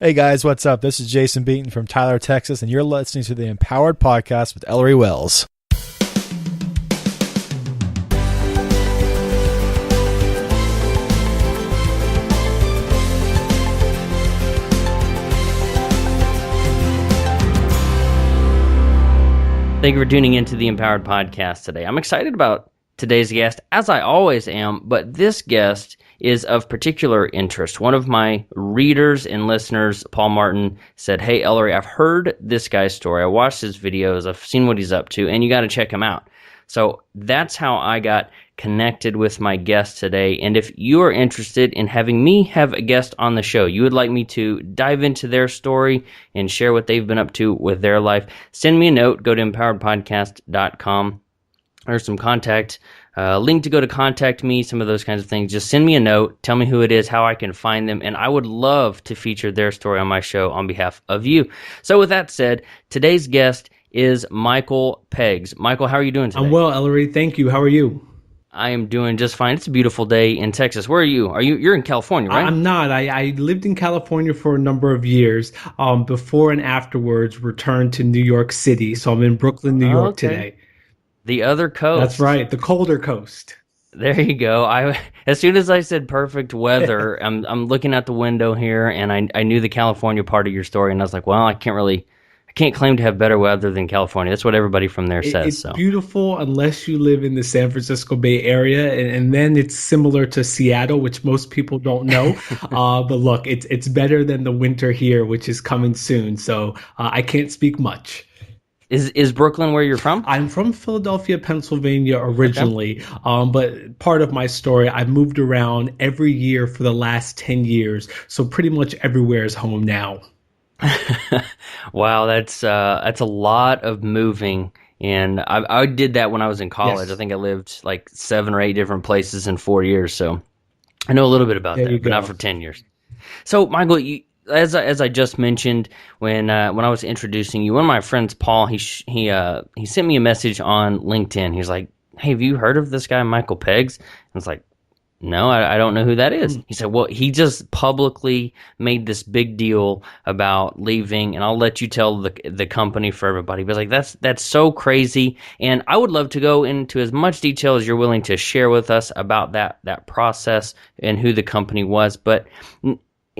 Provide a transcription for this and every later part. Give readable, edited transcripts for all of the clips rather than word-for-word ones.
Hey guys, what's up? This is Jason Beaton from Tyler, Texas, and you're listening to the Empowered Podcast with Ellery Wells. Thank you for tuning into the Empowered Podcast today. I'm excited about today's guest, as I always am, but this guest is of particular interest. One of my readers and listeners, Paul Martin, said, "Hey, Ellery, I've heard this guy's story. I watched his videos. I've seen what he's up to, and you got to check him out." So that's how I got connected with my guest today. And if you are interested in having me have a guest on the show, you would like me to dive into their story and share what they've been up to with their life, send me a note. Go to empoweredpodcast.com. There's some contact, link to go to contact me, some of those kinds of things. Just send me a note, tell me who it is, how I can find them, and I would love to feature their story on my show on behalf of you. So with that said, today's guest is Michael Peggs. Michael, how are you doing today? I'm well, Ellery. Thank you. How are you? I am doing just fine. It's a beautiful day in Texas. Where are you? You're in California, right? I'm not. I lived in California for a number of years. Before and afterwards, returned to New York City. So I'm in Brooklyn, New York today. The other coast. That's right, the colder coast. There you go. As soon as I said perfect weather, I'm looking out the window here, and I knew the California part of your story, and I was like, well, I can't claim to have better weather than California. That's what everybody from there says. It's beautiful unless you live in the San Francisco Bay Area, and then it's similar to Seattle, which most people don't know. But look, it's better than the winter here, which is coming soon. So I can't speak much. Is Brooklyn where you're from? I'm from Philadelphia, Pennsylvania originally, but part of my story, I've moved around every year for the last 10 years, so pretty much everywhere is home now. Wow, that's a lot of moving, and I did that when I was in college. Yes. I think I lived like 7 or 8 different places in 4 years, so I know a little bit about that, but not for 10 years. So, Michael, As I just mentioned when I was introducing you, one of my friends, Paul, he sent me a message on LinkedIn. He was like, "Hey, have you heard of this guy, Michael Peggs?" I was like, "No, I don't know who that is." He said, "Well, he just publicly made this big deal about leaving, and I'll let you tell the company for everybody." He was like, "That's so crazy," and I would love to go into as much detail as you're willing to share with us about that process and who the company was, but.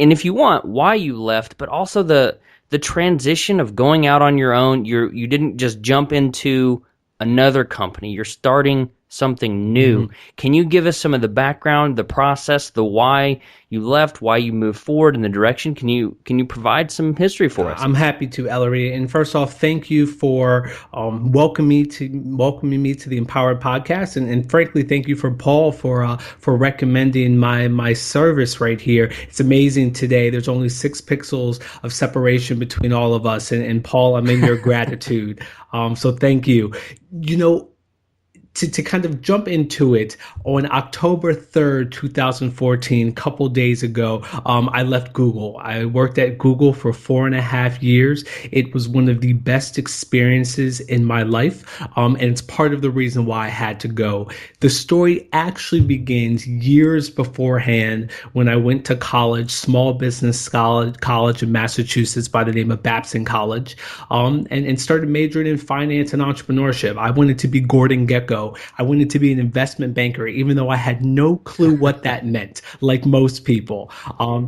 And if you want, why you left, but also the transition of going out on your own. You didn't just jump into another company. You're starting something new. Mm-hmm. Can you give us some of the background, the process, the why you left, why you moved forward in the direction? Can you provide some history for us? I'm happy to, Ellery. And first off, thank you for welcoming me to the Empowered Podcast, and frankly, thank you for Paul for recommending my service right here. It's amazing today. There's only 6 pixels of separation between all of us, and Paul, I'm in your gratitude. So thank you. To kind of jump into it, on October 3rd, 2014, a couple days ago, I left Google. I worked at Google for 4.5 years. It was one of the best experiences in my life, and it's part of the reason why I had to go. The story actually begins years beforehand when I went to college, small business college in Massachusetts by the name of Babson College, and started majoring in finance and entrepreneurship. I wanted to be Gordon Gekko. I wanted to be an investment banker, even though I had no clue what that meant, like most people.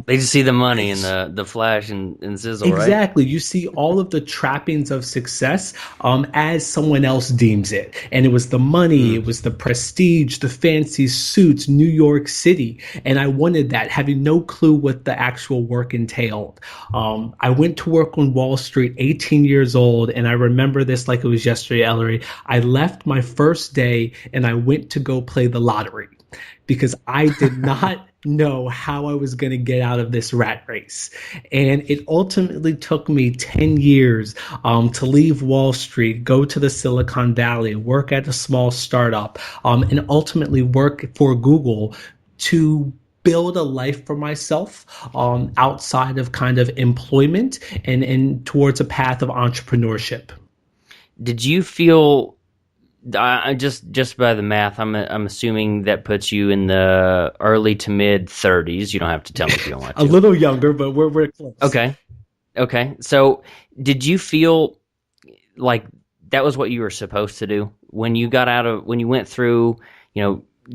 They just see the money and the flash and sizzle, right? Exactly. You see all of the trappings of success as someone else deems it. And it was the money, it was the prestige, the fancy suits, New York City. And I wanted that, having no clue what the actual work entailed. I went to work on Wall Street, 18 years old, and I remember this like it was yesterday, Ellery. I left my first day and I went to go play the lottery because I did not know how I was going to get out of this rat race. And it ultimately took me 10 years to leave Wall Street, go to the Silicon Valley, work at a small startup, and ultimately work for Google to build a life for myself outside of kind of employment and towards a path of entrepreneurship. Did you feel I just by the math, I'm assuming that puts you in the early to mid 30s. You don't have to tell me if you don't want A to. little younger, but we're close. Okay. So, did you feel like that was what you were supposed to do when you went through,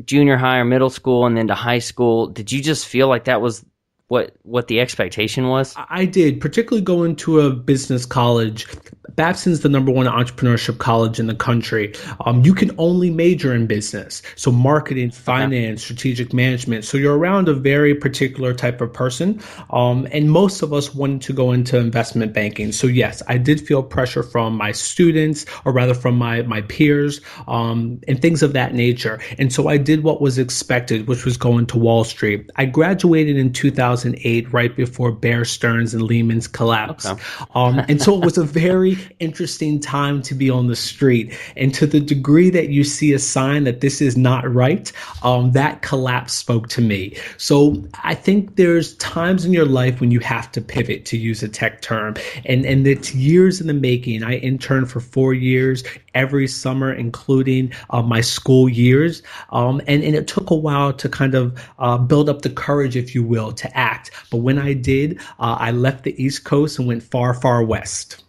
junior high or middle school and then to high school? Did you just feel like that was what the expectation was? I did, particularly going to a business college. Babson's the number one entrepreneurship college in the country. You can only major in business. So marketing, finance, strategic management. So you're around a very particular type of person. And most of us wanted to go into investment banking. So yes, I did feel pressure from my students, or rather from my peers, and things of that nature. And so I did what was expected, which was going to Wall Street. I graduated in 2008, right before Bear Stearns and Lehman's collapse. And so it was a very interesting time to be on the street. And to the degree that you see a sign that this is not right, that collapse spoke to me. So I think there's times in your life when you have to pivot, to use a tech term. And it's years in the making. I interned for 4 years, every summer, including my school years. And it took a while to kind of build up the courage, if you will, to act. But when I did, I left the East Coast and went far, far west.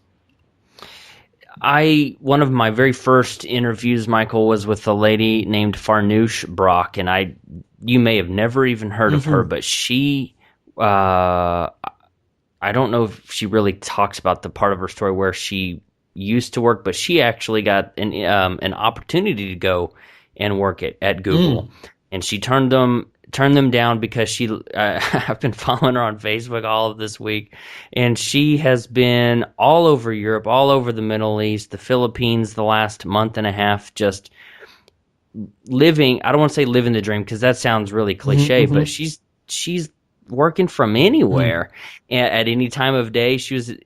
One of my very first interviews, Michael, was with a lady named Farnoosh Brock, and you may have never even heard of her, but she, I don't know if she really talks about the part of her story where she used to work, but she actually got an opportunity to go and work at Google, and she turned them down because she I've been following her on Facebook all of this week, and she has been all over Europe, all over the Middle East, the Philippines the last month and a half, just living, I don't want to say living the dream because that sounds really cliche, but she's working from anywhere at any time of day.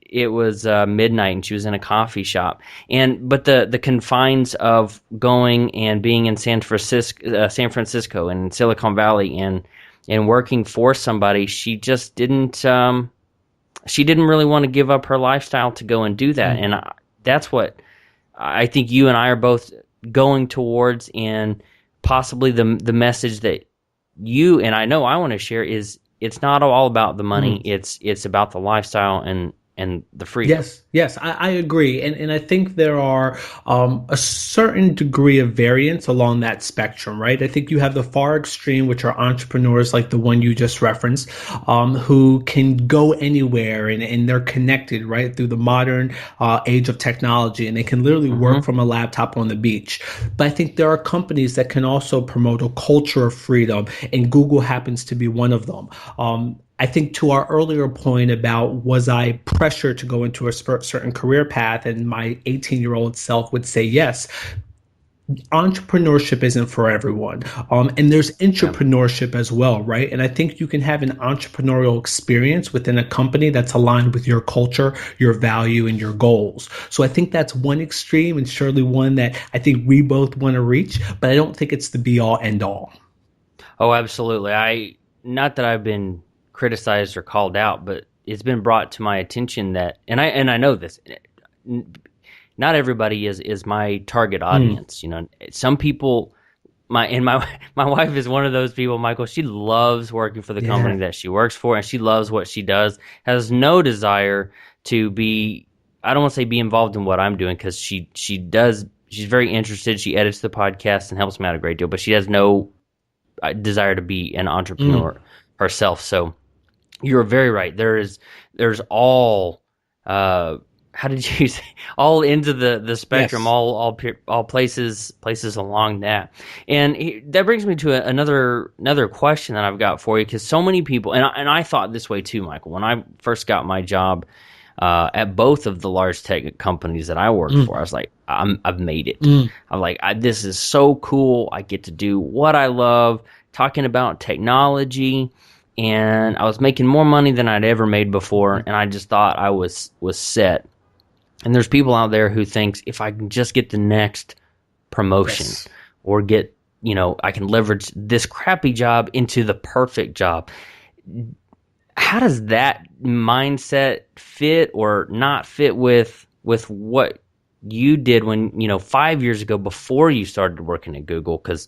It was midnight and she was in a coffee shop, but the confines of going and being in San Francisco and Silicon Valley and working for somebody, she just didn't really want to give up her lifestyle to go and do that. And that's what I think you and I are both going towards, and possibly the message that you and I know I want to share is, it's not all about the money. It's about the lifestyle and the freedom. Yes, I agree. And I think there are a certain degree of variance along that spectrum, right? I think you have the far extreme, which are entrepreneurs like the one you just referenced, who can go anywhere and they're connected, right, through the modern age of technology, and they can literally work from a laptop on the beach. But I think there are companies that can also promote a culture of freedom, and Google happens to be one of them. I think to our earlier point about, was I pressured to go into a certain career path, and my 18-year-old self would say yes. Entrepreneurship isn't for everyone. And there's intrapreneurship as well, right? And I think you can have an entrepreneurial experience within a company that's aligned with your culture, your value, and your goals. So I think that's one extreme, and surely one that I think we both want to reach, but I don't think it's the be all end all. Oh, absolutely. Not that I've been criticized or called out, but it's been brought to my attention that, and I know this, not everybody is my target audience. Some people, my wife is one of those people, Michael. She loves working for the company that she works for, and she loves what she does, has no desire to be, I don't want to say be involved in what I'm doing, because she does, she's very interested. She edits the podcast and helps me out a great deal, but she has no desire to be an entrepreneur herself. So you're very right. There's all, how did you say, all into the spectrum, all places along that. And that brings me to another question that I've got for you, because so many people, and I thought this way too, Michael, when I first got my job at both of the large tech companies that I worked for, I was like, I've made it. I'm like, this is so cool. I get to do what I love, talking about technology. And I was making more money than I'd ever made before, and I just thought I was set. And there's people out there who thinks, if I can just get the next promotion, or get, I can leverage this crappy job into the perfect job. How does that mindset fit or not fit with what you did when, 5 years ago before you started working at Google? Because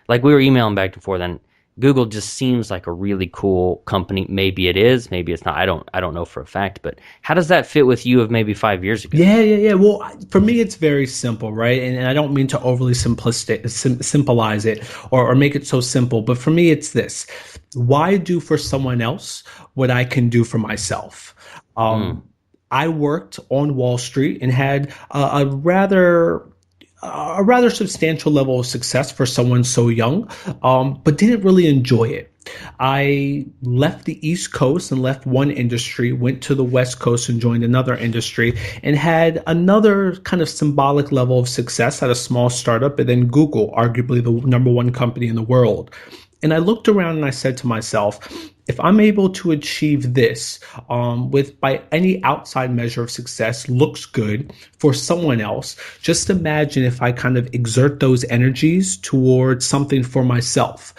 like we were emailing back and forth, and Google just seems like a really cool company. Maybe it is, maybe it's not. I don't know for a fact, but how does that fit with you of maybe 5 years ago? Yeah. Well, for me, it's very simple, right? And I don't mean to overly simplize it or make it so simple, but for me, it's this. Why do for someone else what I can do for myself? I worked on Wall Street and had a rather substantial level of success for someone so young, but didn't really enjoy it. I left the East Coast and left one industry, went to the West Coast and joined another industry, and had another kind of symbolic level of success at a small startup, and then Google, arguably the number one company in the world. And I looked around and I said to myself, if I'm able to achieve this with by any outside measure of success looks good for someone else, just imagine if I kind of exert those energies towards something for myself.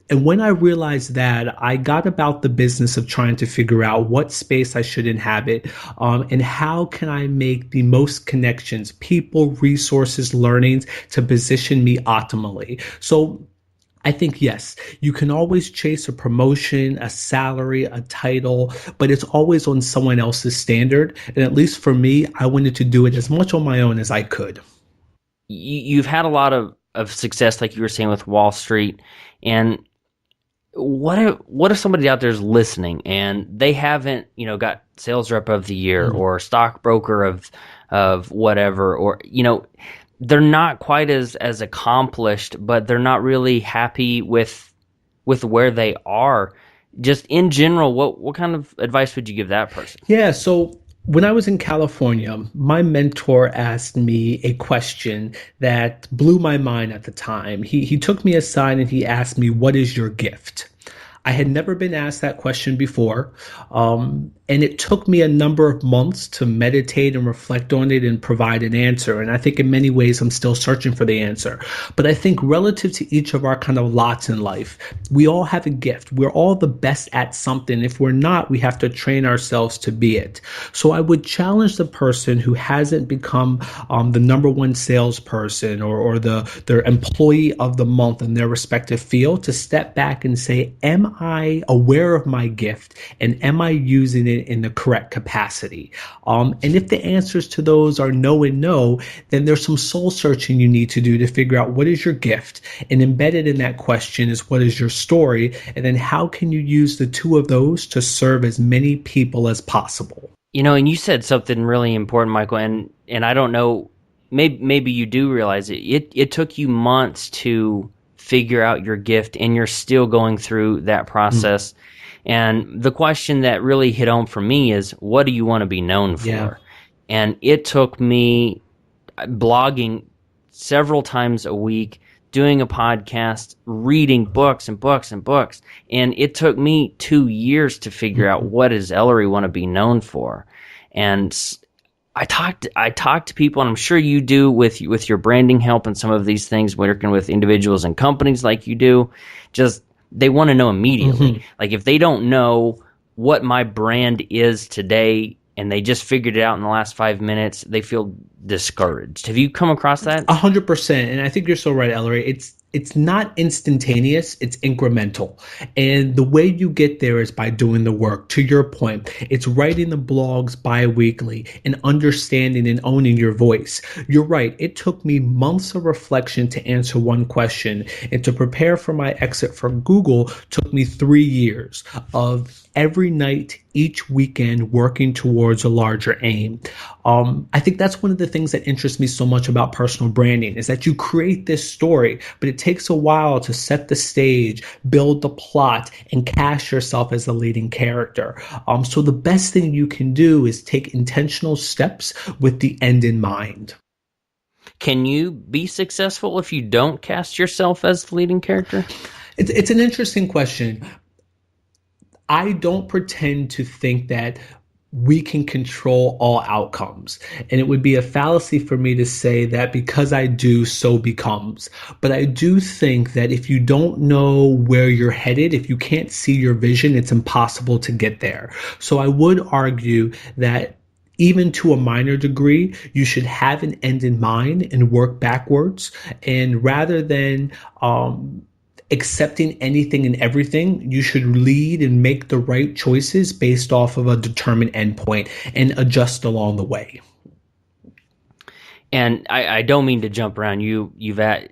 And when I realized that, I got about the business of trying to figure out what space I should inhabit, and how can I make the most connections, people, resources, learnings to position me optimally. So I think, yes, you can always chase a promotion, a salary, a title, but it's always on someone else's standard. And at least for me, I wanted to do it as much on my own as I could. You've had a lot of success, like you were saying, with Wall Street. And what if somebody out there is listening and they haven't, got sales rep of the year or stockbroker of whatever, or, they're not quite as accomplished, but they're not really happy with where they are. Just in general, what kind of advice would you give that person? Yeah, so when I was in California, my mentor asked me a question that blew my mind at the time. He took me aside and he asked me, "What is your gift?" I had never been asked that question before, and it took me a number of months to meditate and reflect on it and provide an answer. And I think in many ways I'm still searching for the answer. But I think relative to each of our kind of lots in life, we all have a gift. We're all the best at something. If we're not, we have to train ourselves to be it. So I would challenge the person who hasn't become the number one salesperson or their employee of the month in their respective field to step back and say, am I aware of my gift and am I using it in the correct capacity? And if the answers to those are no and no, then there's some soul searching you need to do to figure out what is your gift, and embedded in that question is what is your story, and then how can you use the two of those to serve as many people as possible? And you said something really important, Michael, and I don't know, maybe you do realize it. It took you months to figure out your gift, and you're still going through that process. And the question that really hit home for me is, what do you want to be known for? Yeah. And it took me blogging several times a week, doing a podcast, reading books and books and books. And it took me 2 years to figure out what does Ellery want to be known for. And I talk to people, and I'm sure you do with your branding help and some of these things, working with individuals and companies like you do. Just they want to know immediately. Like if they don't know what my brand is today and they just figured it out in the last 5 minutes, they feel discouraged. Have you come across that? 100%. And I think you're so right, Ellery. It's not instantaneous, it's incremental. And the way you get there is by doing the work. To your point, it's writing the blogs bi-weekly and understanding and owning your voice. You're right. It took me months of reflection to answer one question, and to prepare for my exit from Google took me 3 years of every night, each weekend, working towards a larger aim. I think that's one of the things that interests me so much about personal branding is that you create this story, but it takes a while to set the stage, build the plot, and cast yourself as the leading character. So the best thing you can do is take intentional steps with the end in mind. Can you be successful if you don't cast yourself as the leading character? It's an interesting question. I don't pretend to think that we can control all outcomes. And it would be a fallacy for me to say that because I do, so becomes. But I do think that if you don't know where you're headed, if you can't see your vision, it's impossible to get there. So I would argue that even to a minor degree, you should have an end in mind and work backwards. And rather than accepting anything and everything, you should lead and make the right choices based off of a determined endpoint and adjust along the way. And I don't mean to jump around. You've at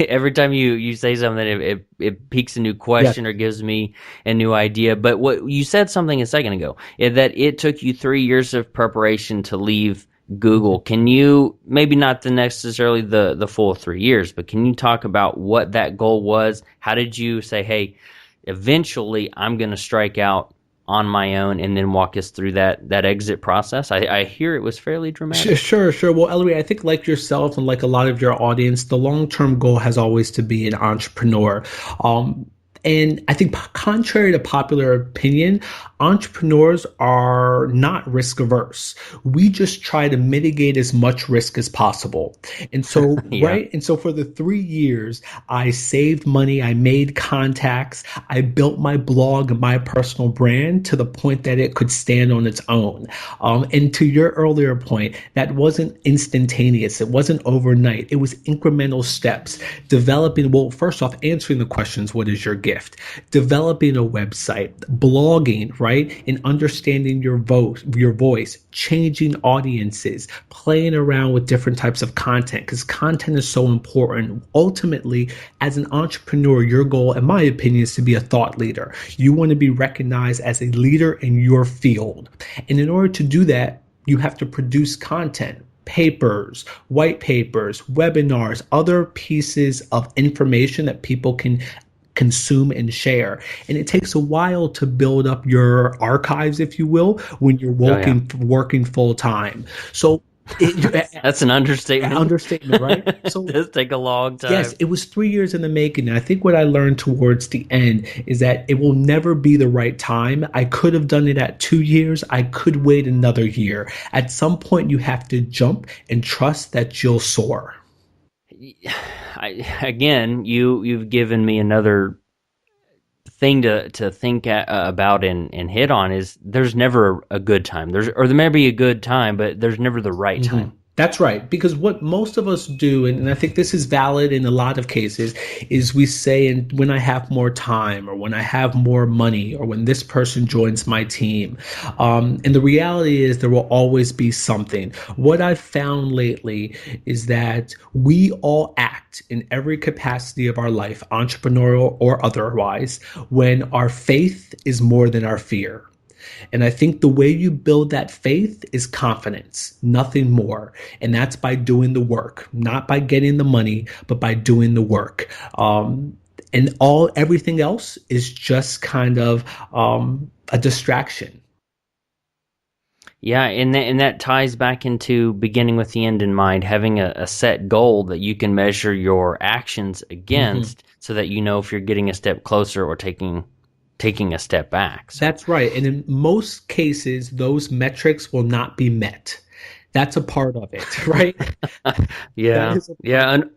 every time you say something, it piques a new question or gives me a new idea. But what you said something a second ago, that it took you 3 years of preparation to leave Google. Can you, maybe not necessarily the full 3 years, but can you talk about what that goal was? How did you say, hey, eventually I'm going to strike out on my own, and then walk us through that exit process? I hear it was fairly dramatic. Sure. Well, Ellery, I think like yourself and like a lot of your audience, the long-term goal has always to be an entrepreneur. And I think contrary to popular opinion, entrepreneurs are not risk averse. We just try to mitigate as much risk as possible. And so, right. And so for the 3 years, I saved money. I made contacts. I built my blog and my personal brand to the point that it could stand on its own. And to your earlier point, that wasn't instantaneous. It wasn't overnight. It was incremental steps. Developing, well, first off, answering the questions, what is your gift? Developing a website, blogging, right? And understanding your voice, changing audiences, playing around with different types of content, because content is so important. Ultimately, as an entrepreneur, your goal, in my opinion, is to be a thought leader. You want to be recognized as a leader in your field. And in order to do that, you have to produce content. Papers, white papers, webinars, other pieces of information that people can consume and share. And it takes a while to build up your archives, if you will, when you're working full time. So that's an understatement. Understatement, right? So it does take a long time. Yes, it was 3 years in the making. And I think what I learned towards the end is that it will never be the right time. I could have done it at 2 years. I could wait another year. At some point, you have to jump and trust that you'll soar. Again, you've given me another thing to think about and hit on. Is there's never a good time. There may be a good time, but there's never the right time. That's right. Because what most of us do, and I think this is valid in a lot of cases, is we say, and when I have more time, or when I have more money, or when this person joins my team. And the reality is there will always be something. What I've found lately is that we all act in every capacity of our life, entrepreneurial or otherwise, when our faith is more than our fear. And I think the way you build that faith is confidence, nothing more. And that's by doing the work, not by getting the money, but by doing the work. And everything else is just kind of a distraction. Yeah, and that ties back into beginning with the end in mind, having a set goal that you can measure your actions against, so that you know if you're getting a step closer or taking a step back. So. That's right. And in most cases, those metrics will not be met. That's a part of it, right? Yeah.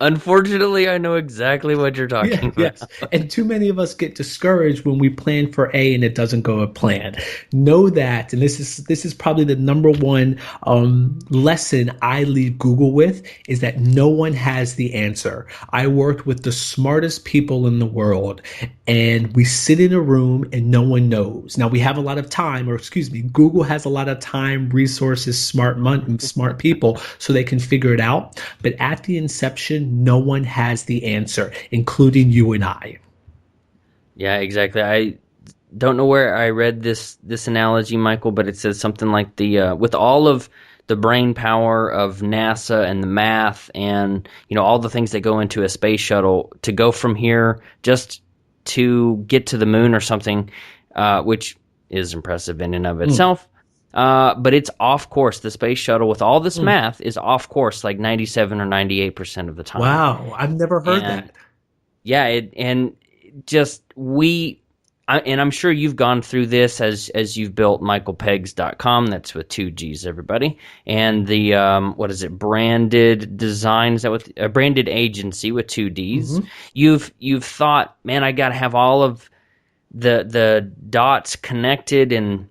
Unfortunately, I know exactly what you're talking about. Yes. And too many of us get discouraged when we plan for A and it doesn't go as planned. Know that, and this is probably the number one lesson I leave Google with, is that no one has the answer. I worked with the smartest people in the world, and we sit in a room and no one knows. Now we have a lot of time, Google has a lot of time, resources, smart people, so they can figure it out. But at the inception, no one has the answer, including you and I. Yeah, exactly. I don't know where I read this analogy, Michael, but it says something like with all of the brain power of NASA and the math and all the things that go into a space shuttle, to go from here just to get to the moon or something, which is impressive in and of itself. But it's off course. The space shuttle, with all this math, is off course like 97 or 98% of the time. Wow, I've never heard that. Yeah, and I'm sure you've gone through this as you've built michaelpegs.com. That's with 2 G's, everybody. And the branded design, is that with a branded agency with 2 D's. You've thought, man, I got to have all of the dots connected and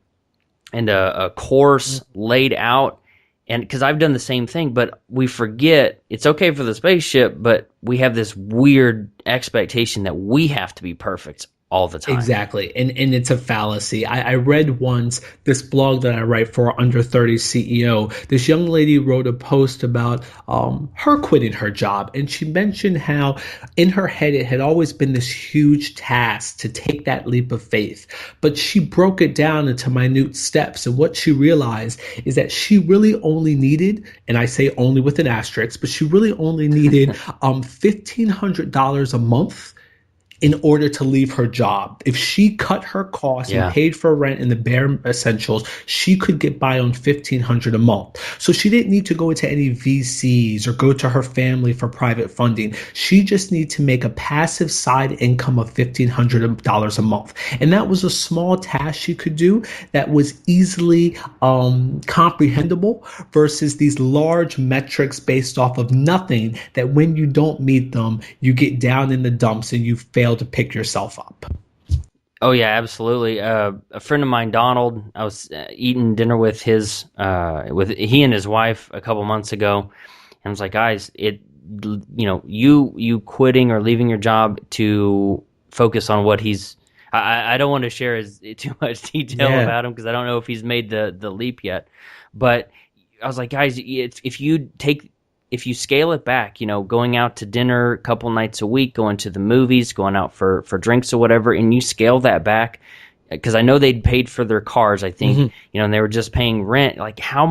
and a course laid out. And because I've done the same thing, but we forget it's okay for the spaceship, but we have this weird expectation that we have to be perfect all the time. Exactly. And it's a fallacy. I read once this blog that I write for Under 30 CEO. This young lady wrote a post about her quitting her job. And she mentioned how in her head it had always been this huge task to take that leap of faith. But she broke it down into minute steps. And what she realized is that she really only needed, and I say only with an asterisk, but she really only needed $1,500 a month in order to leave her job. If she cut her costs and paid for rent and the bare essentials, she could get by on $1,500 a month. So she didn't need to go into any VCs or go to her family for private funding. She just needed to make a passive side income of $1,500 a month. And that was a small task she could do that was easily comprehensible versus these large metrics based off of nothing that when you don't meet them, you get down in the dumps and you fail to pick yourself up. Oh yeah, absolutely. A friend of mine, Donald, I was eating dinner with he and his wife a couple months ago, and I was like, guys, you quitting or leaving your job to focus on what he's. I don't want to share too much detail about him because I don't know if he's made the leap yet. But I was like, guys, if you scale it back, going out to dinner a couple nights a week, going to the movies, going out for drinks or whatever, and you scale that back, because I know they'd paid for their cars, I think, and they were just paying rent. Like how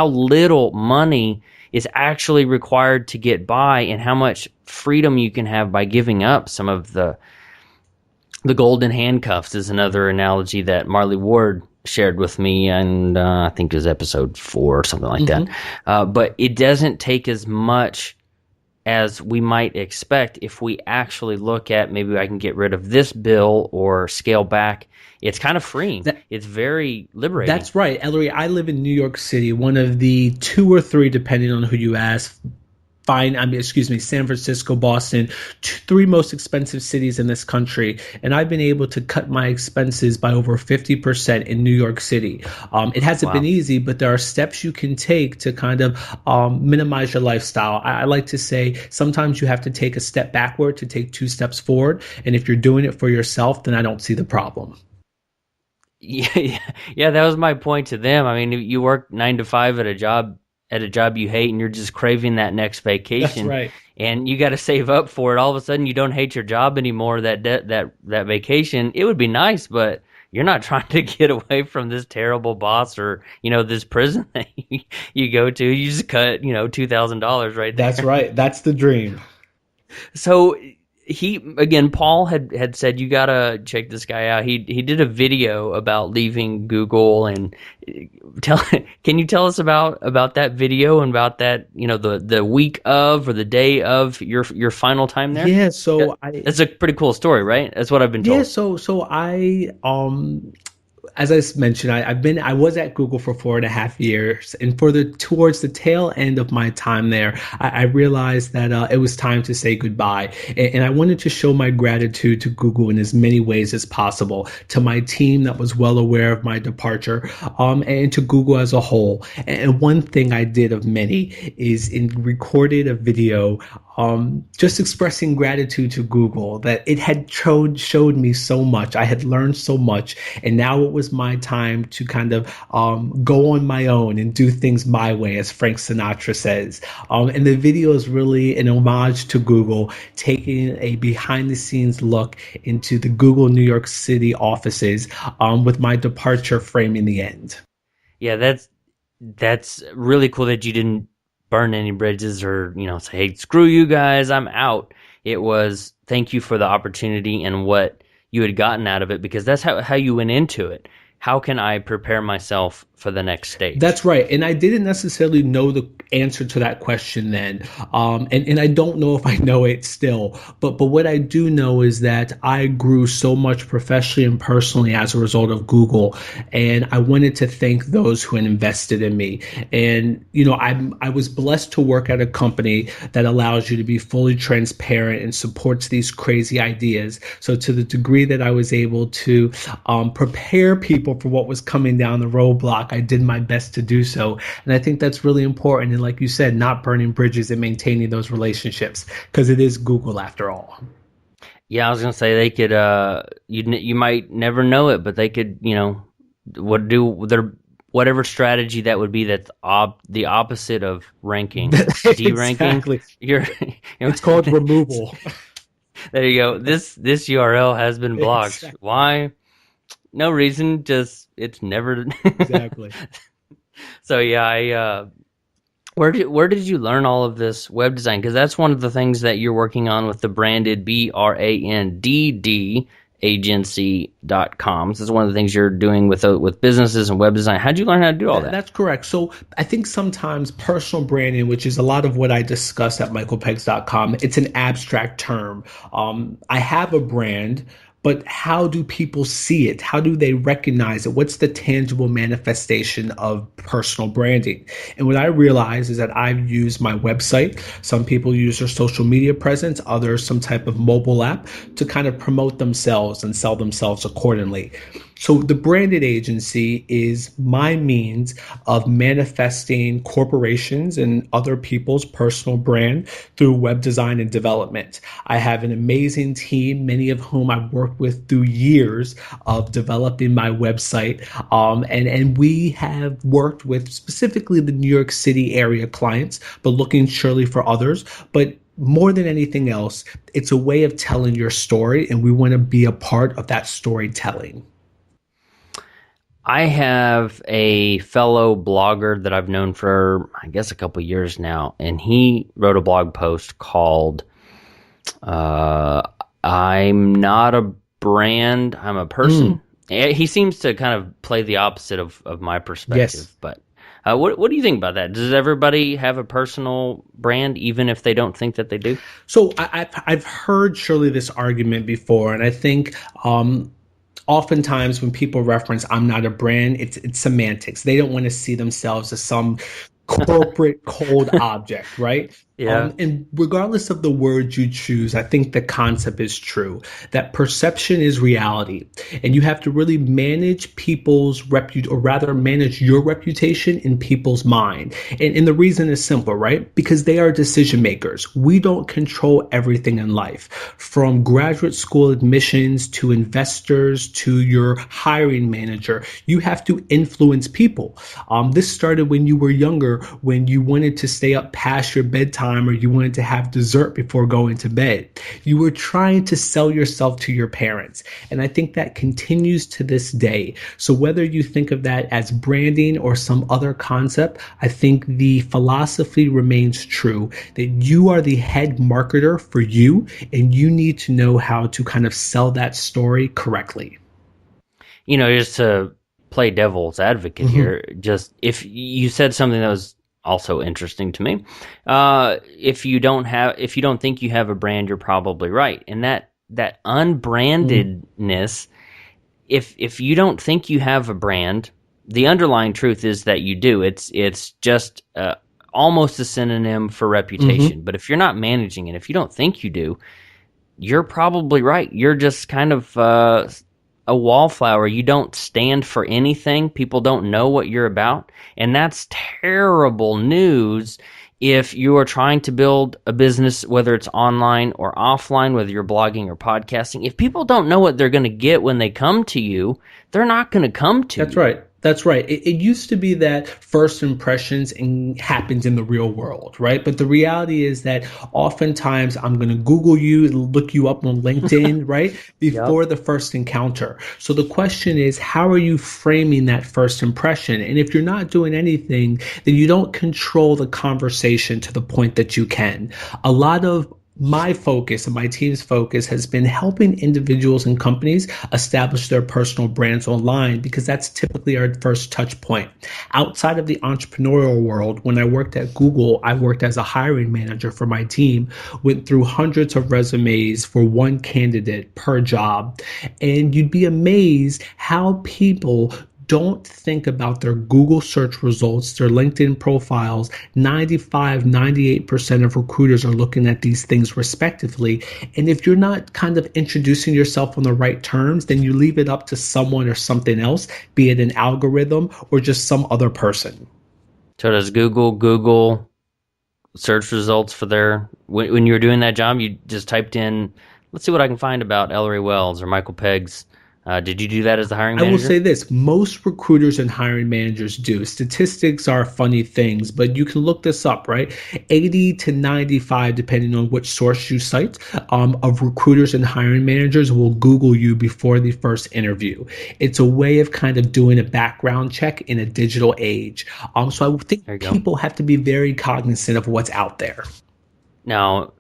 little money is actually required to get by, and how much freedom you can have by giving up some of the golden handcuffs is another analogy that Marley Ward shared with me, and I think it was episode 4 or something like that. But it doesn't take as much as we might expect if we actually look at maybe I can get rid of this bill or scale back. It's kind of freeing. It's very liberating. That's right, Ellery. I live in New York City, one of the 2 or 3, depending on who you ask, San Francisco, Boston, 3 most expensive cities in this country. And I've been able to cut my expenses by over 50% in New York City. It hasn't been easy, but there are steps you can take to kind of minimize your lifestyle. I like to say sometimes you have to take a step backward to take 2 steps forward. And if you're doing it for yourself, then I don't see the problem. Yeah, that was my point to them. I mean, you work 9 to 5 at a job you hate, and you're just craving that next vacation. That's right. And you got to save up for it. All of a sudden, you don't hate your job anymore. That vacation, it would be nice, but you're not trying to get away from this terrible boss or this prison that you go to. You just cut $2,000 right there. That's right. That's the dream. So Paul had said, you gotta check this guy out. He did a video about leaving Google, and can you tell us about that video and about that, the week of or the day of your final time there? Yeah, so it's a pretty cool story, right? That's what I've been told. Yeah, so I as I mentioned, I was at Google for 4.5 years, and towards the tail end of my time there, I realized that it was time to say goodbye, and I wanted to show my gratitude to Google in as many ways as possible, to my team that was well aware of my departure, and to Google as a whole. And one thing I did of many is recorded a video just expressing gratitude to Google, that it had showed me so much. I had learned so much, and now it was my time to kind of go on my own and do things my way, as Frank Sinatra says. And the video is really an homage to Google, taking a behind-the-scenes look into the Google New York City offices, with my departure framing the end. Yeah, that's really cool that you didn't burn any bridges or say, hey, screw you guys, I'm out. It was thank you for the opportunity and what you had gotten out of it, because that's how you went into it. How can I prepare myself for the next stage? That's right. And I didn't necessarily know the answer to that question then. And I don't know if I know it still. But what I do know is that I grew so much professionally and personally as a result of Google. And I wanted to thank those who had invested in me. And, I was blessed to work at a company that allows you to be fully transparent and supports these crazy ideas. So to the degree that I was able to prepare people grateful for what was coming down the roadblock. I did my best to do so. And I think that's really important. And like you said, not burning bridges and maintaining those relationships, because it is Google after all. Yeah, I was gonna say they could. You might never know it, but they could. Whatever strategy that would be. That's the opposite of ranking, de-ranking. Exactly. It's called removal. There you go. This URL has been blocked. Exactly. Why? No reason. Just it's never. Exactly. So yeah, where did you learn all of this web design? Because that's one of the things that you're working on with the branded BRANDD agency.com. This is one of the things you're doing with businesses and web design. How'd you learn how to do all that? That's correct. So I think sometimes personal branding, which is a lot of what I discuss at michaelpeggs.com, it's an abstract term. I have a brand, but how do people see it? How do they recognize it? What's the tangible manifestation of personal branding? And what I realize is that I've used my website. Some people use their social media presence, others some type of mobile app to kind of promote themselves and sell themselves accordingly. So the branded agency is my means of manifesting corporations and other people's personal brand through web design and development. I have an amazing team, many of whom I've worked with through years of developing my website. And we have worked with specifically the New York City area clients, but looking surely for others. But more than anything else, it's a way of telling your story, and we want to be a part of that storytelling. I have a fellow blogger that I've known for, I guess, a couple of years now, and he wrote a blog post called I'm not a brand, I'm a person. He seems to kind of play the opposite of my perspective. Yes. But what do you think about that? Does everybody have a personal brand, even if they don't think that they do? So I've heard surely this argument before, and I think oftentimes when people reference I'm not a brand, it's semantics. They don't want to see themselves as some corporate cold object, right? Yeah. And regardless of the word you choose, I think the concept is true, that perception is reality. And you have to really manage people's manage your reputation in people's mind. And the reason is simple, right? Because they are decision makers. We don't control everything in life, from graduate school admissions to investors to your hiring manager. You have to influence people. This started when you were younger, when you wanted to stay up past your bedtime, or you wanted to have dessert before going to bed. You were trying to sell yourself to your parents. And I think that continues to this day. So whether you think of that as branding or some other concept, I think the philosophy remains true, that you are the head marketer for you, and you need to know how to kind of sell that story correctly. Just to play devil's advocate here, just if you said something that was also interesting to me. If you don't think you have a brand, you're probably right. And that unbrandedness, if you don't think you have a brand, the underlying truth is that you do. It's just almost a synonym for reputation. But if you're not managing it, if you don't think you do, you're probably right. You're just kind of a wallflower. You don't stand for anything. People don't know what you're about. And that's terrible news if you are trying to build a business, whether it's online or offline, whether you're blogging or podcasting. If people don't know what they're going to get when they come to you, they're not going to come to you. That's right. That's right. It used to be that first impressions happens in the real world, right? But the reality is that oftentimes I'm going to Google you, look you up on LinkedIn, right? Before the first encounter. So the question is, how are you framing that first impression? And if you're not doing anything, then you don't control the conversation to the point that you can. A lot of my focus and my team's focus has been helping individuals and companies establish their personal brands online, because that's typically our first touch point. Outside of the entrepreneurial world, when I worked at Google, I worked as a hiring manager for my team, went through hundreds of resumes for one candidate per job. And you'd be amazed how people don't think about their Google search results, their LinkedIn profiles. 98% of recruiters are looking at these things respectively. And if you're not kind of introducing yourself on the right terms, then you leave it up to someone or something else, be it an algorithm or just some other person. So does Google search results for when you were doing that job, you just typed in, let's see what I can find about Ellery Wells or Michael Peggs. Did you do that as the hiring manager? I will say this, most recruiters and hiring managers do. Statistics are funny things, but you can look this up, right? 80 to 95, depending on which source you cite, of recruiters and hiring managers will Google you before the first interview. It's a way of kind of doing a background check in a digital age. So I think people have to be very cognizant of what's out there. Now,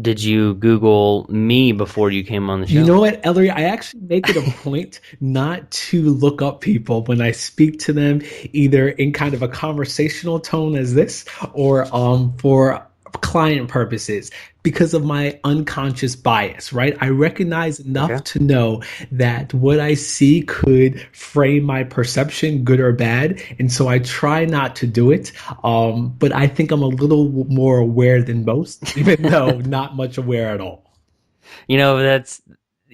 did you Google me before you came on the show? You know what, Ellery? I actually make it a point not to look up people when I speak to them, either in kind of a conversational tone as this or for client purposes, because of my unconscious bias, right? I recognize enough to know that what I see could frame my perception, good or bad. And so I try not to do it. But I think I'm a little more aware than most, even though not much aware at all. You know, that's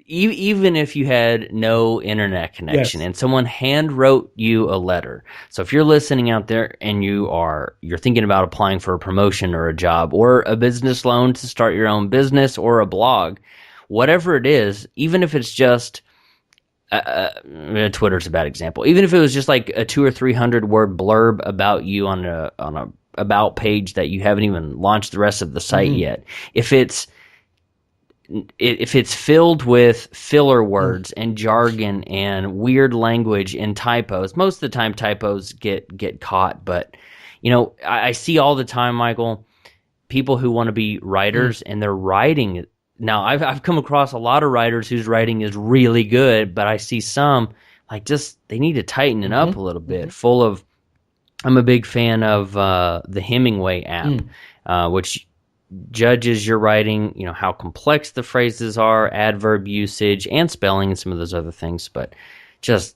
even if you had no internet connection and someone hand wrote you a letter. So if you're listening out there and you're thinking about applying for a promotion or a job or a business loan to start your own business or a blog, whatever it is, even if it's just Twitter's a bad example. Even if it was just like a 200 or 300 word blurb about you on a about page that you haven't even launched the rest of the site yet, if it's filled with filler words and jargon and weird language and typos, most of the time typos get caught. But, you know, I see all the time, Michael, people who want to be writers and they're writing. Now, I've come across a lot of writers whose writing is really good, but I see some like just they need to tighten it up a little bit. I'm a big fan of the Hemingway app, which judges your writing, you know, how complex the phrases are, adverb usage, and spelling, and some of those other things. But just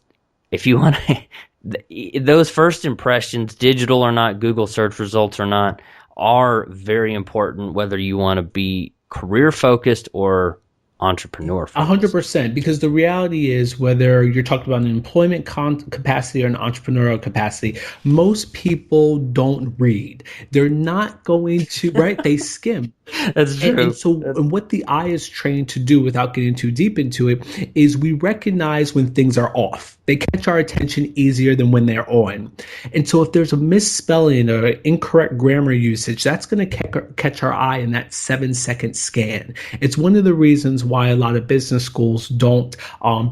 if you want to, those first impressions, digital or not, Google search results or not, are very important, whether you want to be career focused or entrepreneur focused. 100%, because the reality is, whether you're talking about an employment capacity or an entrepreneurial capacity, most people don't read. They're not going to, right? They skim. That's true. And so what the eye is trained to do, without getting too deep into it, is we recognize when things are off. They catch our attention easier than when they're on. And so if there's a misspelling or incorrect grammar usage, that's going to catch our eye in that 7-second scan. It's one of the reasons why a lot of business schools don't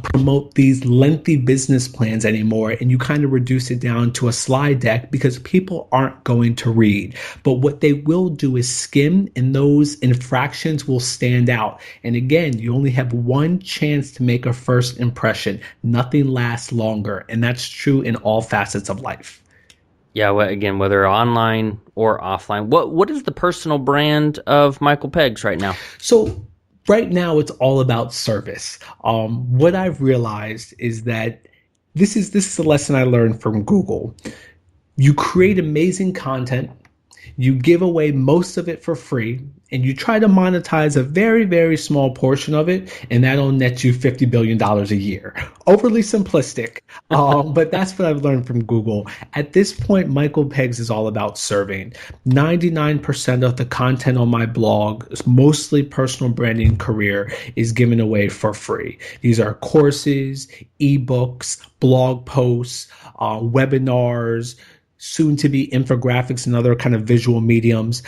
promote these lengthy business plans anymore, and you kind of reduce it down to a slide deck, because people aren't going to read. But what they will do is skim, and those infractions will stand out. And again, you only have one chance to make a first impression. Nothing lasts longer, and that's true in all facets of life. Yeah, well, again, whether online or offline. What is the personal brand of Michael Peggs right now? So right now, it's all about service. What I've realized is that this is a lesson I learned from Google. You create amazing content, you give away most of it for free, and you try to monetize a very, very small portion of it, and that'll net you $50 billion a year. Overly simplistic, but that's what I've learned from Google. At this point, Michael Peggs is all about serving. 99% of the content on my blog, mostly personal branding career, is given away for free. These are courses, ebooks, blog posts, webinars, soon to be infographics and other kind of visual mediums,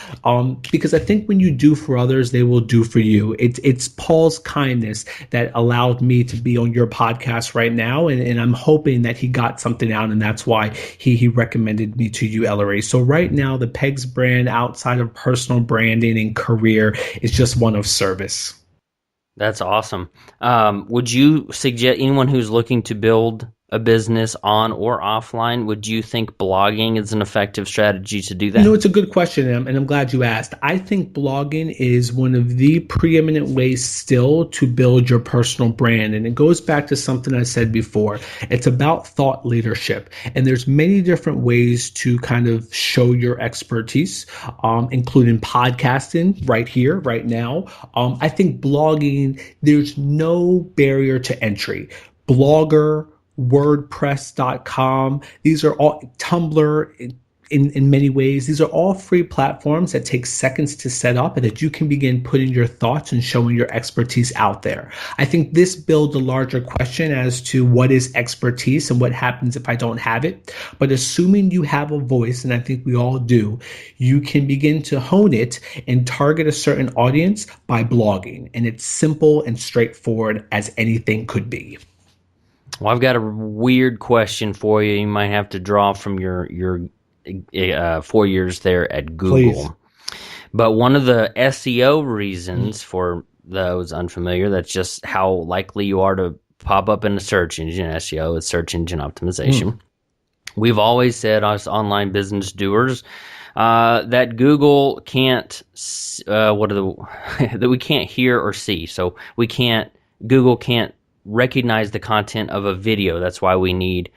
because I think when you do for others, they will do for you. It's Paul's kindness that allowed me to be on your podcast right now, and I'm hoping that he got something out, and that's why he recommended me to you, Ellery. So right now, the Peggs brand, outside of personal branding and career, is just one of service. That's awesome. Would you suggest anyone who's looking to build a business on or offline, would you think blogging is an effective strategy to do that? It's a good question, and I'm glad you asked. I think blogging is one of the preeminent ways still to build your personal brand. And it goes back to something I said before. It's about thought leadership. And there's many different ways to kind of show your expertise, including podcasting right here, right now. I think blogging, there's no barrier to entry. Blogger, WordPress.com. These are all Tumblr in many ways. These are all free platforms that take seconds to set up and that you can begin putting your thoughts and showing your expertise out there. I think this builds a larger question as to what is expertise and what happens if I don't have it. But assuming you have a voice, and I think we all do, you can begin to hone it and target a certain audience by blogging. And it's simple and straightforward as anything could be. Well, I've got a weird question for you. You might have to draw from your 4 years there at Google. Please. But one of the SEO reasons, for those unfamiliar, that's just how likely you are to pop up in the search engine. SEO is search engine optimization. We've always said, us online business doers, that Google can't, that we can't hear or see. So Google can't recognize the content of a video. That's why we need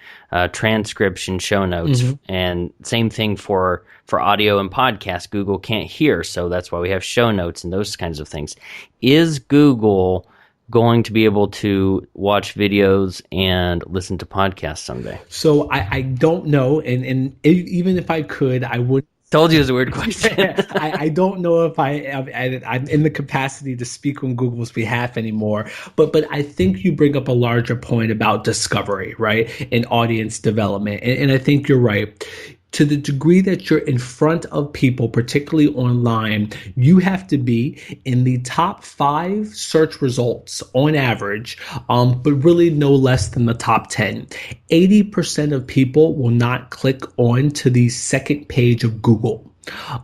transcription, show notes, and same thing for audio and podcast. Google can't hear, so that's why we have show notes and those kinds of things. Is Google going to be able to watch videos and listen to podcasts someday? So I don't know, and even if I could, I would. Told you it was a weird question. I don't know if I'm in the capacity to speak on Google's behalf anymore, but I think you bring up a larger point about discovery, right, and audience development, and I think you're right. To the degree that you're in front of people, particularly online, you have to be in the top 5 search results on average, but really no less than the top 10. 80% of people will not click on to the second page of Google.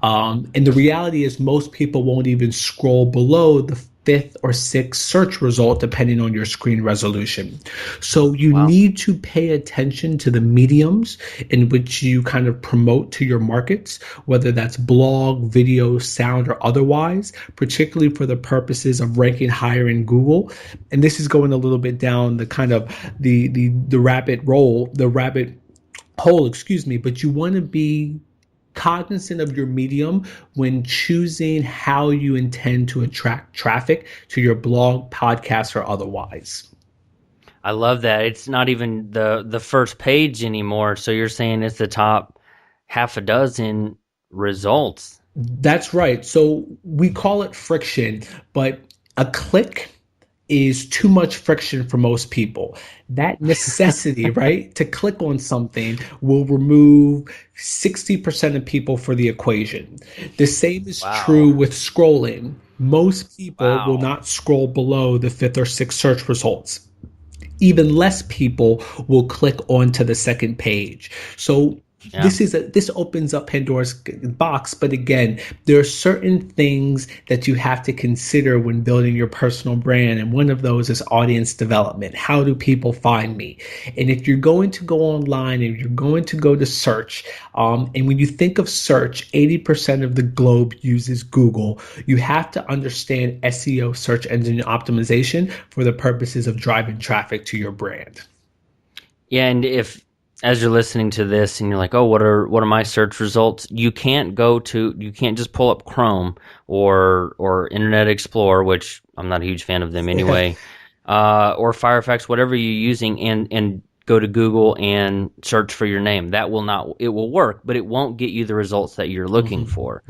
And the reality is most people won't even scroll below the 5th or 6th search result, depending on your screen resolution. So you need to pay attention to the mediums in which you kind of promote to your markets, whether that's blog, video, sound, or otherwise, particularly for the purposes of ranking higher in Google. And this is going a little bit down the kind of the rabbit hole, but you want to be cognizant of your medium when choosing how you intend to attract traffic to your blog, podcast, or otherwise. I love that. It's not even the first page anymore. So you're saying it's the top half a dozen results. That's right. So we call it friction, but a click is too much friction for most people. That necessity, right, to click on something will remove 60% of people for the equation. The same is true with scrolling. Most people will not scroll below the 5th or 6th search results. Even less people will click onto the second page. So this opens up Pandora's box, but again, there are certain things that you have to consider when building your personal brand, and one of those is audience development. How do people find me? And if you're going to go online and you're going to go to search, and when you think of search, 80% of the globe uses Google. You have to understand SEO, search engine optimization, for the purposes of driving traffic to your brand. Yeah, and if as you're listening to this and you're like, oh, what are my search results? You can't just pull up Chrome or Internet Explorer, which I'm not a huge fan of them anyway, or Firefox, whatever you're using, and go to Google and search for your name. It will work, but it won't get you the results that you're looking for.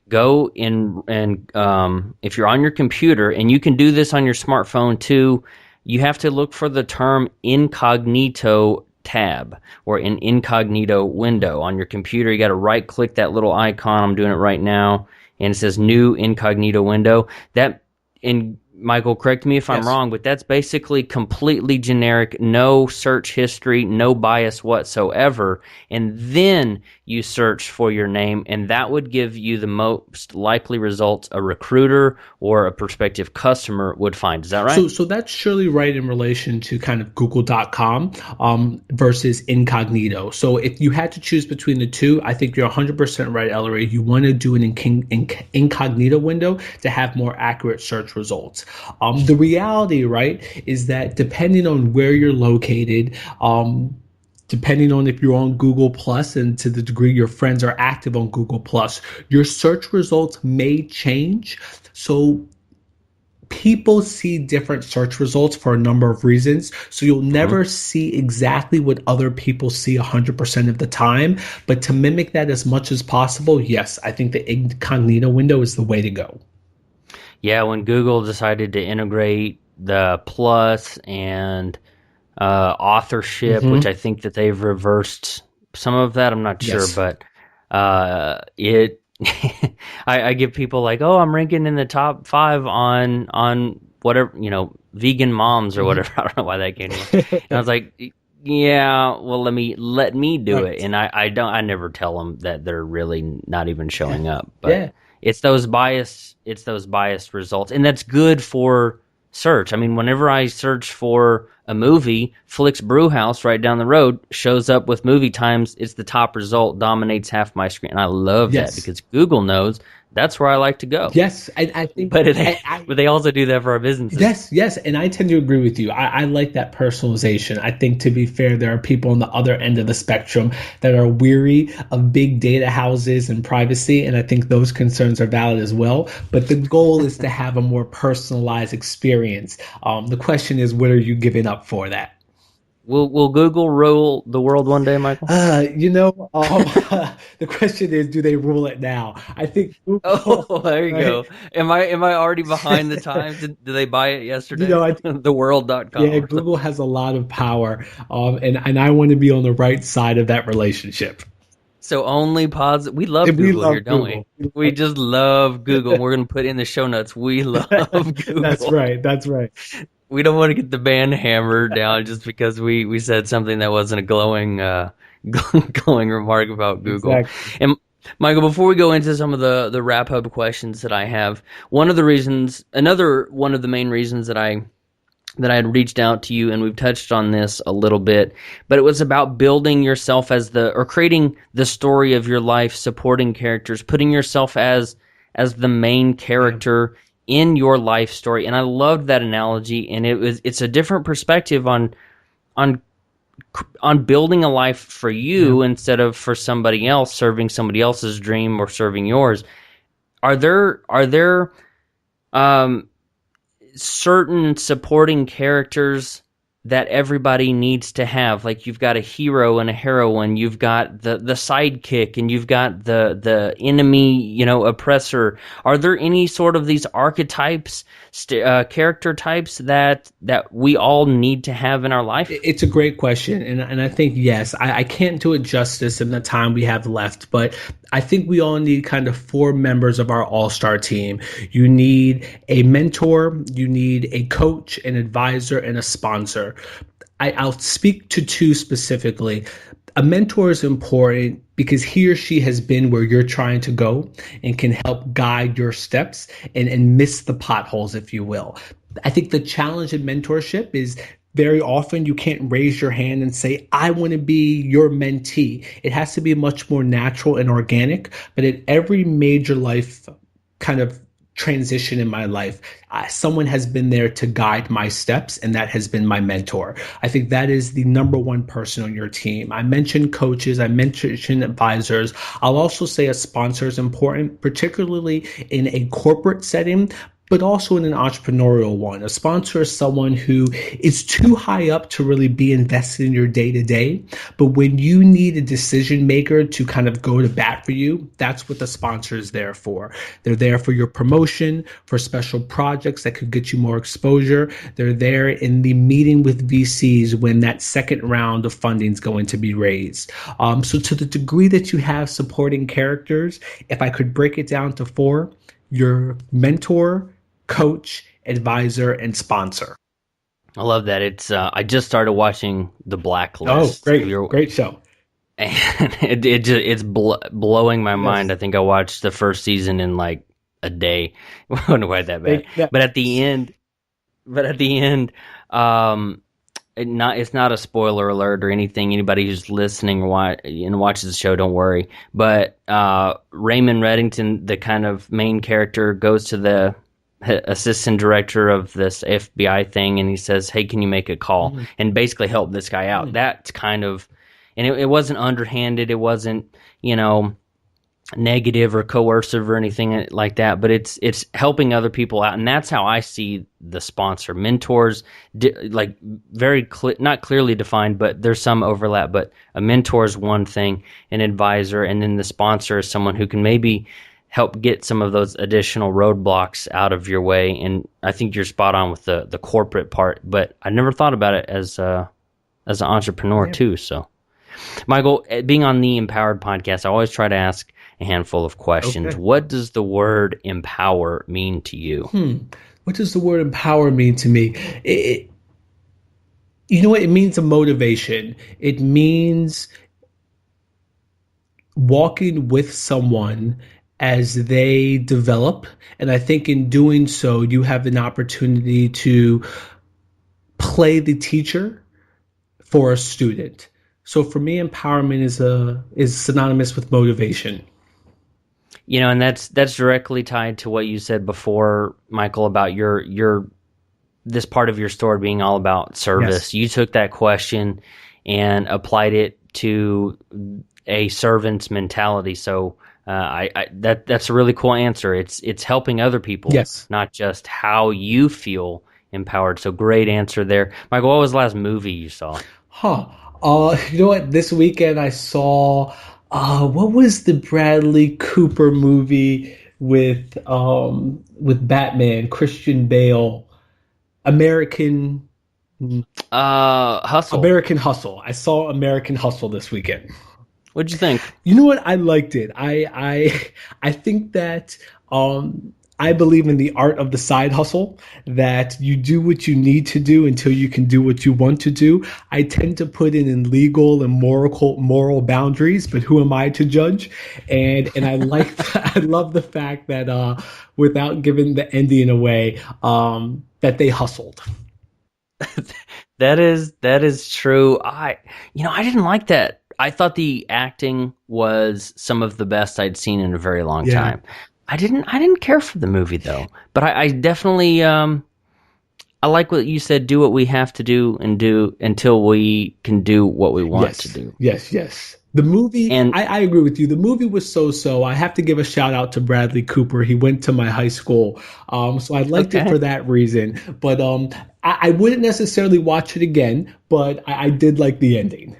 Go in and if you're on your computer, and you can do this on your smartphone too, you have to look for the term incognito tab or an incognito window on your computer. You got to right click that little icon. I'm doing it right now, and it says new incognito window. That in Michael, correct me if I'm Yes. wrong, but that's basically completely generic, no search history, no bias whatsoever. And then you search for your name, and that would give you the most likely results a recruiter or a prospective customer would find. Is that right? So that's surely right in relation to kind of Google.com versus incognito. So if you had to choose between the two, I think you're 100% right, Ellery. You want to do an incognito window to have more accurate search results. The reality, right, is that depending on where you're located, depending on if you're on Google Plus and to the degree your friends are active on Google Plus, your search results may change. So people see different search results for a number of reasons. So you'll never see exactly what other people see 100% of the time. But to mimic that as much as possible, yes, I think the incognito window is the way to go. Yeah, when Google decided to integrate the plus and authorship, which I think that they've reversed some of that. I'm not sure, Yes. but it. I give people like, oh, I'm ranking in the top 5 on whatever, vegan moms or whatever. I don't know why that came to me. And I was like, yeah, well, let me do Right. it. And I never tell them that they're really not even showing up. But Yeah. it's those biased results, and that's good for search. I mean, whenever I search for a movie, Flicks Brewhouse right down the road shows up with movie times. It's the top result, dominates half my screen. And I love Yes. that because Google knows that's where I like to go. Yes, I think, But they also do that for our businesses. yes, and I tend to agree with you. I like that personalization. I think, to be fair, there are people on the other end of the spectrum that are weary of big data houses and privacy, and I think those concerns are valid as well. But the goal is to have a more personalized experience. The question is, what are you giving up for that? Will Google rule the world one day, Michael? The question is, do they rule it now? I think Google, Oh, there you right? go. Am I already behind the times? Did they buy it yesterday? I think, Theworld.com. yeah, or something. Google has a lot of power, and I want to be on the right side of that relationship. So only positive. We love And we Google love here, don't we? Google. We just love Google. We're going to put in the show notes. We love Google. That's right. That's right. We don't want to get the band hammered down just because we said something that wasn't a glowing glowing remark about Google. Exactly. And Michael, before we go into some of the wrap up questions that I have, one of the main reasons that I had reached out to you, and we've touched on this a little bit, but it was about building yourself or creating the story of your life, supporting characters, putting yourself as the main character in your life story. And I loved that analogy, and it's a different perspective on building a life for you instead of for somebody else, serving somebody else's dream or serving yours. Are there certain supporting characters that everybody needs to have? Like, you've got a hero and a heroine, you've got the sidekick, and you've got the enemy, oppressor. Are there any sort of these archetypes, character types that we all need to have in our life? It's a great question, and I think, yes, I can't do it justice in the time we have left, but I think we all need kind of 4 members of our all-star team. You need a mentor, you need a coach, an advisor, and a sponsor. I'll speak to 2 specifically. A mentor is important because he or she has been where you're trying to go and can help guide your steps and miss the potholes, if you will. I think the challenge in mentorship is very often you can't raise your hand and say, I want to be your mentee. It has to be much more natural and organic. But at every major life kind of transition in my life, someone has been there to guide my steps, and that has been my mentor. I think that is the number one person on your team. I mentioned coaches, I mentioned advisors. I'll also say a sponsor is important, particularly in a corporate setting, but also in an entrepreneurial one. A sponsor is someone who is too high up to really be invested in your day-to-day. But when you need a decision maker to kind of go to bat for you, that's what the sponsor is there for. They're there for your promotion, for special projects that could get you more exposure. They're there in the meeting with VCs when that second round of funding is going to be raised. So to the degree that you have supporting characters, if I could break it down to 4, your mentor, coach, advisor, and sponsor. I love that. It's I just started watching The Blacklist. Oh, great show. And it's blowing my mind. I think I watched the first season in like a day. It wasn't quite that bad. But at the end, it's not a spoiler alert or anything. Anybody who's listening and watches the show, don't worry. But Raymond Reddington, the kind of main character, goes to the assistant director of this FBI thing, and he says, "Hey, can you make a call and basically help this guy out?" That's kind of, and it wasn't underhanded. It wasn't, negative or coercive or anything like that, but it's helping other people out. And that's how I see the sponsor. Mentors, like very not clearly defined, but there's some overlap. But a mentor is one thing, an advisor, and then the sponsor is someone who can maybe help get some of those additional roadblocks out of your way. And I think you're spot on with the corporate part, but I never thought about it as an entrepreneur too. So Michael, being on the Empowered podcast, I always try to ask a handful of questions. Okay. What does the word empower mean to you? What does the word empower mean to me? It means a motivation. It means walking with someone as they develop. And I think in doing so, you have an opportunity to play the teacher for a student. So for me, empowerment is synonymous with motivation. And that's directly tied to what you said before, Michael, about your this part of your story being all about service. Yes. You took that question and applied it to a servant's mentality. So that's a really cool answer. It's helping other people, yes, not just how you feel empowered. So great answer there, Michael. What was the last movie you saw? You know what? This weekend I saw, what was the Bradley Cooper movie with Batman, Christian Bale, American Hustle. American Hustle. I saw American Hustle this weekend. What'd you think? You know what? I liked it. I think that I believe in the art of the side hustle, that you do what you need to do until you can do what you want to do. I tend to put it in legal and moral boundaries, but who am I to judge? And I I love the fact that without giving the ending away, that they hustled. That is true. I didn't like that. I thought the acting was some of the best I'd seen in a very long time. I didn't care for the movie though, but I definitely I like what you said. Do what we have to do and do until we can do what we want to do. Yes. The movie, and I agree with you. The movie was so. I have to give a shout out to Bradley Cooper. He went to my high school, so I liked it for that reason. But I wouldn't necessarily watch it again. But I did like the ending.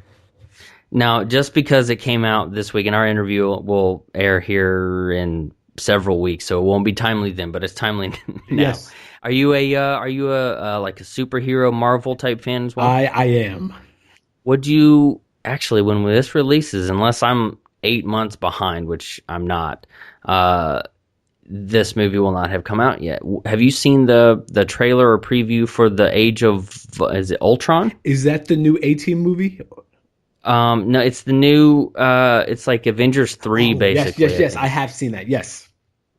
Now, just because it came out this week, and our interview will air here in several weeks, so it won't be timely then, but it's timely now. Yes. Are you a like a superhero Marvel type fan as well? I am. Would you actually, when this releases, unless I'm 8 months behind, which I'm not, this movie will not have come out yet. Have you seen the trailer or preview for the Age of, is it Ultron? Is that the new A-Team movie? No, it's the new. It's like Avengers 3, basically. Yes. I have seen that. Yes.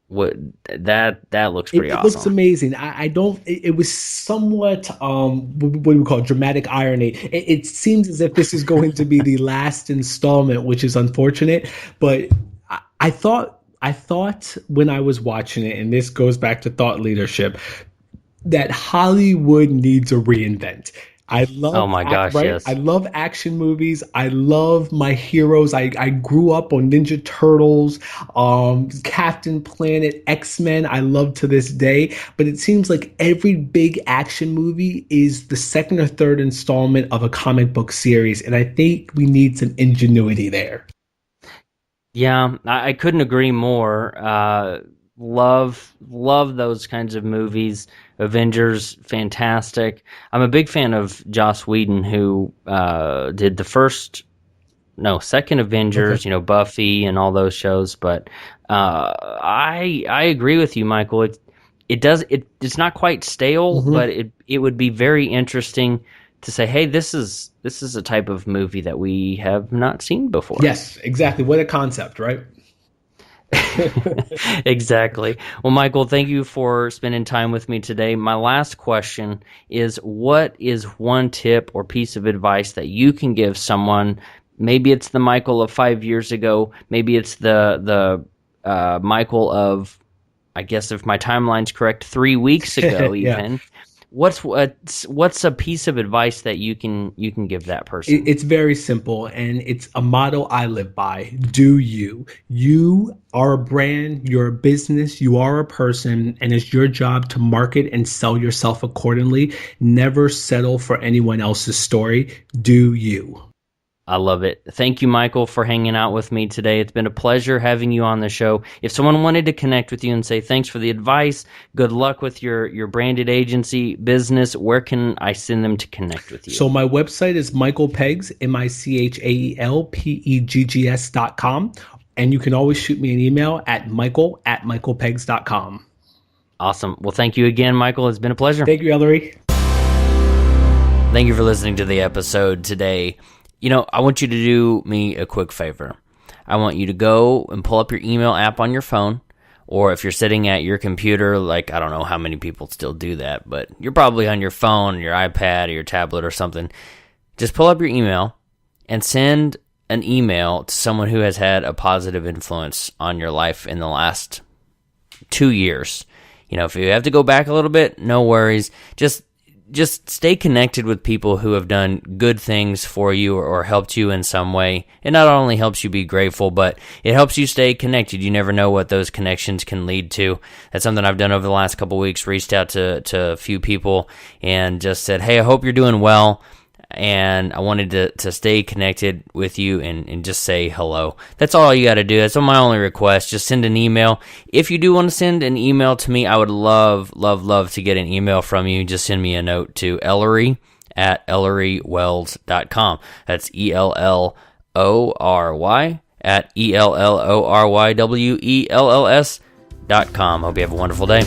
What that looks pretty awesome. It looks amazing. I don't. It was somewhat what do we call it? Dramatic irony. It seems as if this is going to be the last installment, which is unfortunate. But I thought when I was watching it, and this goes back to thought leadership, that Hollywood needs a reinvent. I love. Oh my gosh! Right? Yes, I love action movies. I love my heroes. I grew up on Ninja Turtles, Captain Planet, X-Men. I love to this day. But it seems like every big action movie is the second or third installment of a comic book series, and I think we need some ingenuity there. Yeah, I couldn't agree more. Love those kinds of movies. Avengers, fantastic. I'm a big fan of Joss Whedon, who did second Avengers, Buffy and all those shows. But I agree with you, Michael. it's not quite stale, but it would be very interesting to say, hey, this is a type of movie that we have not seen before. Yes, exactly. What a concept, right? Exactly. Well, Michael, thank you for spending time with me today. My last question is, what is one tip or piece of advice that you can give someone? Maybe it's the Michael of 5 years ago. Maybe it's the Michael of, I guess if my timeline's correct, 3 weeks ago even. Yeah. What's a piece of advice that you can give that person? It's very simple, and it's a motto I live by. Do you. You are a brand, you're a business, you are a person, and it's your job to market and sell yourself accordingly. Never settle for anyone else's story. Do you. I love it. Thank you, Michael, for hanging out with me today. It's been a pleasure having you on the show. If someone wanted to connect with you and say thanks for the advice, good luck with your branded agency business, where can I send them to connect with you? So my website is michaelpeggs, MICHAELPEGGS.com. And you can always shoot me an email at michael@michaelpeggs.com. Awesome. Well, thank you again, Michael. It's been a pleasure. Thank you, Ellery. Thank you for listening to the episode today. I want you to do me a quick favor. I want you to go and pull up your email app on your phone, or if you're sitting at your computer, like I don't know how many people still do that, but you're probably on your phone, your iPad, or your tablet or something. Just pull up your email and send an email to someone who has had a positive influence on your life in the last 2 years. If you have to go back a little bit, no worries. Just stay connected with people who have done good things for you or helped you in some way. It not only helps you be grateful, but it helps you stay connected. You never know what those connections can lead to. That's something I've done over the last couple of weeks, reached out to a few people and just said, hey, I hope you're doing well. And I wanted to stay connected with you and just say hello. That's all you got to do. That's my only request. Just send an email. If you do want to send an email to me, I would love to get an email from you. Just send me a note to ellery@ellerywells.com. That's ELLORY @ELLORYWELLS.com. Hope you have a wonderful day.